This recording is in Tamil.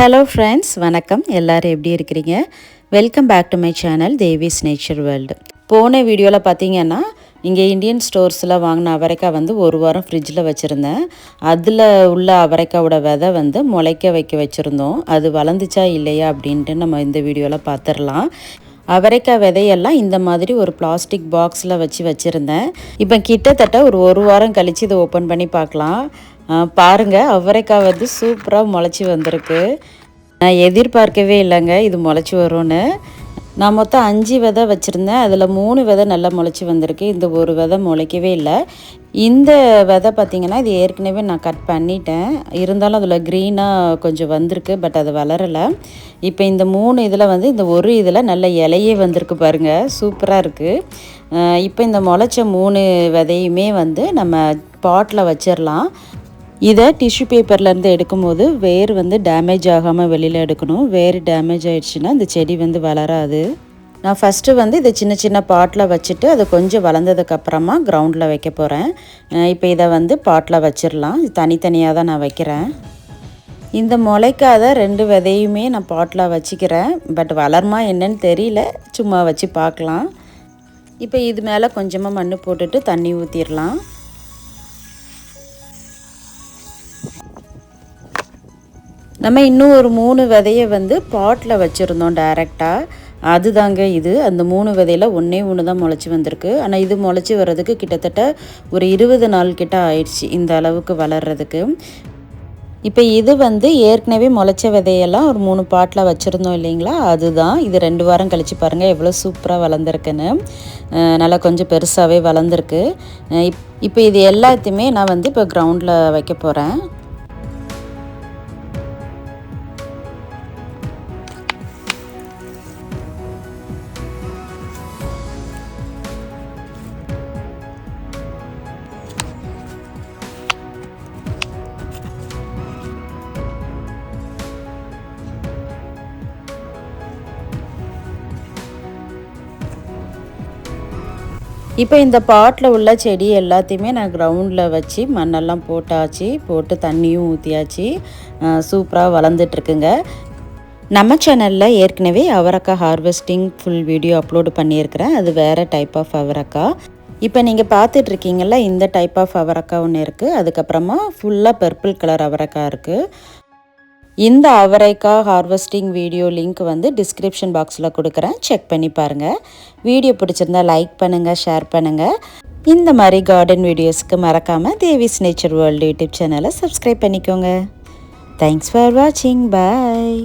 ஹலோ ஃப்ரெண்ட்ஸ், வணக்கம். எல்லோரும் எப்படி இருக்கிறீங்க? Welcome back to my channel Devi's nature world. போன வீடியோவில் பார்த்தீங்கன்னா, இங்கே இந்தியன் ஸ்டோர்ஸில் வாங்கின அவரைக்காய் வந்து ஒரு வாரம் ஃப்ரிட்ஜில் வச்சுருந்தேன். அதில் உள்ள அவரைக்காவோட விதை வந்து முளைக்க வைக்க வச்சுருந்தோம். அது வளர்ந்துச்சா இல்லையா அப்படின்ட்டு நம்ம இந்த வீடியோவில் பார்த்துடலாம். அவரைக்காய் விதையெல்லாம் இந்த மாதிரி ஒரு பிளாஸ்டிக் பாக்ஸில் வச்சுருந்தேன். இப்போ கிட்டத்தட்ட ஒரு வாரம் கழித்து இதை ஓப்பன் பண்ணி பார்க்கலாம். பாருங்கள், அவரைக்காய் வந்து சூப்பராக முளைச்சி வந்திருக்கு. நான் எதிர்பார்க்கவே இல்லைங்க இது முளைச்சி வரும்னு. நான் மொத்தம் 5 விதை வச்சுருந்தேன். அதில் 3 விதை நல்லா முளைச்சி வந்திருக்கு. இந்த ஒரு விதை முளைக்கவே இல்லை. இந்த விதை பார்த்திங்கன்னா இது ஏற்கனவே நான் கட் பண்ணிட்டேன். இருந்தாலும் அதில் க்ரீனாக கொஞ்சம் வந்திருக்கு, பட் அது வளரலை. இப்போ இந்த 3 இதில் வந்து இந்த ஒரு இதில் நல்ல இலையே வந்திருக்கு பாருங்கள், சூப்பராக இருக்குது. இப்போ இந்த முளைச்ச 3 விதையுமே வந்து நம்ம பாட்டில் வச்சிடலாம். இதை டிஷ்யூ பேப்பர்லேருந்து எடுக்கும்போது வேர் வந்து டேமேஜ் ஆகாமல் வெளியில் எடுக்கணும். வேர் டேமேஜ் ஆகிடுச்சுன்னா இந்த செடி வந்து வளராது. நான் ஃபஸ்ட்டு வந்து இதை சின்ன சின்ன பாட்டில் வச்சுட்டு அது கொஞ்சம் வளர்ந்ததுக்கப்புறமா கிரவுண்டில் வைக்க போகிறேன். இப்போ இதை வந்து பாட்டில் வச்சிடலாம். தனித்தனியாக தான் நான் வைக்கிறேன். இந்த முளைக்காத 2 விதையுமே நான் பாட்டில் வச்சுக்கிறேன். பட் வளருமா என்னன்னு தெரியல, சும்மா வச்சு பார்க்கலாம். இப்போ இது மேலே கொஞ்சமாக மண் போட்டுட்டு தண்ணி ஊற்றிடலாம். நம்ம இன்னும் ஒரு 3 விதையை வந்து பாட்டில் வச்சுருந்தோம் டைரெக்டாக. அதுதாங்க இது. அந்த 3 விதையில் ஒன்று தான் முளைச்சி வந்திருக்கு. ஆனால் இது முளைச்சி வர்றதுக்கு கிட்டத்தட்ட ஒரு 20 நாள் கிட்ட ஆயிடுச்சு இந்த அளவுக்கு வளர்கிறதுக்கு. இப்போ இது வந்து ஏற்கனவே முளைச்ச விதையெல்லாம் ஒரு 3 பாட்டில் வச்சுருந்தோம் இல்லைங்களா, அதுதான். இது 2 வாரம் கழித்து பாருங்கள் எவ்வளோ சூப்பராக வளர்ந்துருக்குன்னு. நல்லா கொஞ்சம் பெருசாகவே வளர்ந்துருக்கு. இப்போ இது எல்லாத்தையுமே நான் வந்து இப்போ கிரவுண்டில் வைக்க போகிறேன். இப்போ இந்த பாட்டில் உள்ள செடி எல்லாத்தையுமே நான் கிரவுண்டில் வச்சு மண்ணெல்லாம் போட்டு தண்ணியும் ஊற்றியாச்சு. சூப்பராக வளர்ந்துட்டுருக்குங்க. நம்ம சேனலில் ஏற்கனவே அவரைக்காய் ஹார்வெஸ்டிங் ஃபுல் வீடியோ அப்லோடு பண்ணியிருக்கிறேன். அது வேறு டைப் ஆஃப் அவரைக்காய். இப்போ நீங்கள் பார்த்துட்ருக்கீங்களா, இந்த டைப் ஆஃப் அவரைக்காய் ஒன்று இருக்குது. அதுக்கப்புறமா ஃபுல்லாக பர்பிள் கலர் அவரைக்காய் இருக்குது. இந்த அவரைக்காய் ஹார்வெஸ்டிங் வீடியோ லிங்க் வந்து டிஸ்கிரிப்ஷன் பாக்ஸில் கொடுக்குறேன், செக் பண்ணி பாருங்கள். வீடியோ பிடிச்சிருந்தா லைக் பண்ணுங்கள், ஷேர் பண்ணுங்கள். இந்த மாதிரி கார்டன் வீடியோஸ்க்கு மறக்காமல் தேவிஸ் நேச்சர் வேர்ல்டு யூடியூப் சேனலை சப்ஸ்கிரைப் பண்ணிக்கோங்க. தேங்க்ஸ் ஃபார் வாட்சிங். பாய்.